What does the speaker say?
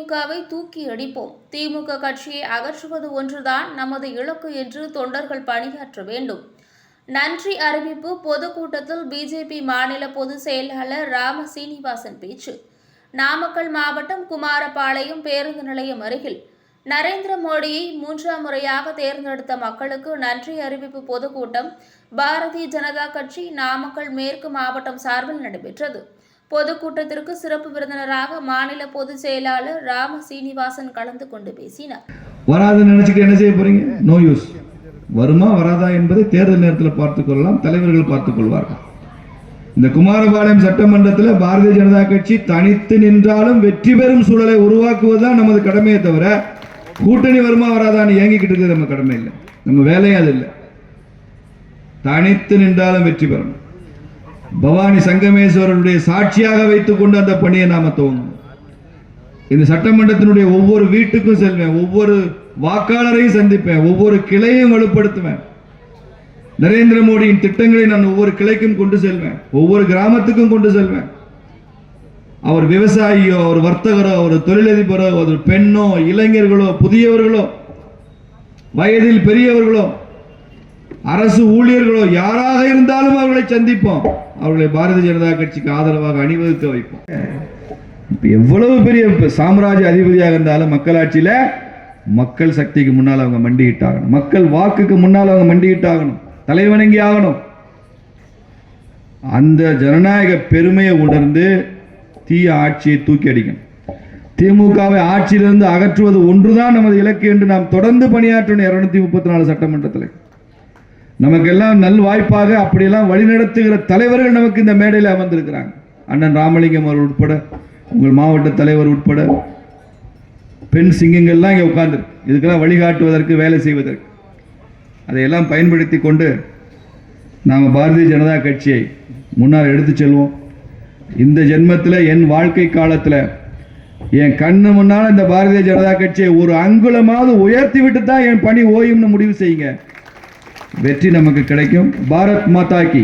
திமுகவை தூக்கி அடிப்போம். திமுக கட்சியை அகற்றுவது ஒன்றுதான் நமது இலக்கு என்று தொண்டர்கள் பணியாற்ற வேண்டும். நன்றி அறிவிப்பு பொதுக்கூட்டத்தில் பிஜேபி மாநில பொதுச் செயலாளர் ராம சீனிவாசன் பேச்சு. நாமக்கல் மாவட்டம் குமாரபாளையம் பேருந்து நிலையம் அருகில் நரேந்திர மோடியை 3ஆம் முறையாக தேர்ந்தெடுத்த மக்களுக்கு நன்றி அறிவிப்பு பொதுக்கூட்டம் பாரதிய ஜனதா கட்சி நாமக்கல் மேற்கு மாவட்டம் சார்பில் நடைபெற்றது. பொதுக்கூட்டத்திற்கு சிறப்பு விருந்தினராக மாநில பொதுச் செயலாளர் ராம சீனிவாசன் கலந்து கொண்டு பேசினார். வராது நினைச்சுட்டு என்ன செய்ய போறீங்க? No use. வருமா வராதா என்பதை தேர்தல் நேரத்தில் பார்த்துக் கொள்ளலாம், தலைவர்கள் பார்த்துக் கொள்வார்கள். இந்த குமாரபாளையம் சட்டமன்றத்தில் பாரதிய ஜனதா கட்சி தனித்து நின்றாலும் வெற்றி பெறும் சூழலை உருவாக்குவதுதான் நமது கடமையை தவிர கூட்டணி வருமா வராதான்னு ஏங்கிக்கிட்டு இருக்கிறது நம்ம கடமை இல்லை, நம்ம வேலையும் அது இல்லை. தனித்து நின்றாலும் வெற்றி பெறணும். பவானி சங்கமேஸ்வரனுடைய சாட்சியாக வைத்துக் கொண்டு அந்த பணியை நாம துவங்கணும். இந்த சட்டமன்றத்தினுடைய ஒவ்வொரு வீட்டுக்கும் செல்வேன், ஒவ்வொரு வாக்காளரையும் சந்திப்பேன், ஒவ்வொரு கிளையும் வலுப்படுத்துவேன். நரேந்திர மோடியின் திட்டங்களை நான் ஒவ்வொரு கிளைக்கும் கொண்டு செல்வேன், ஒவ்வொரு கிராமத்துக்கும் கொண்டு செல்வேன். அவர் விவசாயியோ, அவர் வர்த்தகரோ, ஒரு தொழிலதிபரோ, ஒரு பெண்ணோ, இளைஞர்களோ, புதியவர்களோ, வயதில் பெரியவர்களோ, அரசு ஊழியர்களோ யாராக இருந்தாலும் அவர்களை சந்திப்போம். அவர்களை பாரதிய ஜனதா கட்சிக்கு ஆதரவாக அணிவகுக்க வைப்போம். எவ்வளவு பெரிய சாம்ராஜ்ய அதிபதியாக இருந்தாலும் மக்களாட்சியில மக்கள் சக்திக்கு முன்னால் அவங்க மண்டியிட்டாகணும், மக்கள் வாக்குக்கு முன்னால் அவங்க மண்டியிட்டாகணும், தலைவணங்கி ஆகணும். அந்த ஜனநாயக பெருமையை உணர்ந்து தீய ஆட்சியை தூக்கி அடிக்கணும். திமுகவை ஆட்சியிலிருந்து அகற்றுவது ஒன்றுதான் நமது இலக்கு என்று நாம் தொடர்ந்து பணியாற்றணும். 234 சட்டமன்றத்தில் நமக்கெல்லாம் நல் வாய்ப்பாக அப்படியெல்லாம் வழிநடத்துகிற தலைவர்கள் நமக்கு இந்த மேடையில் அமர்ந்திருக்கிறாங்க. அண்ணன் ராமலிங்கம் அவர் உட்பட, உங்கள் மாவட்ட தலைவர் உட்பட பெண் சிங்கங்கள்லாம் இங்கே உட்கார்ந்துருக்கு. இதுக்கெல்லாம் வழிகாட்டுவதற்கு, வேலை செய்வதற்கு. அதையெல்லாம் பயன்படுத்தி கொண்டு நாம் பாரதிய ஜனதா கட்சியை முன்னால் எடுத்து செல்வோம். இந்த ஜென்மத்தில், என் வாழ்க்கை காலத்தில் என் கண்ணு முன்னால் இந்த பாரதிய ஜனதா கட்சியை ஒரு அங்குலமாவது உயர்த்தி விட்டு தான் என் பணி ஓயும்னு முடிவு செய்யுங்க. வெற்றி நமக்கு கிடைக்கும். பாரத் மாதா கி.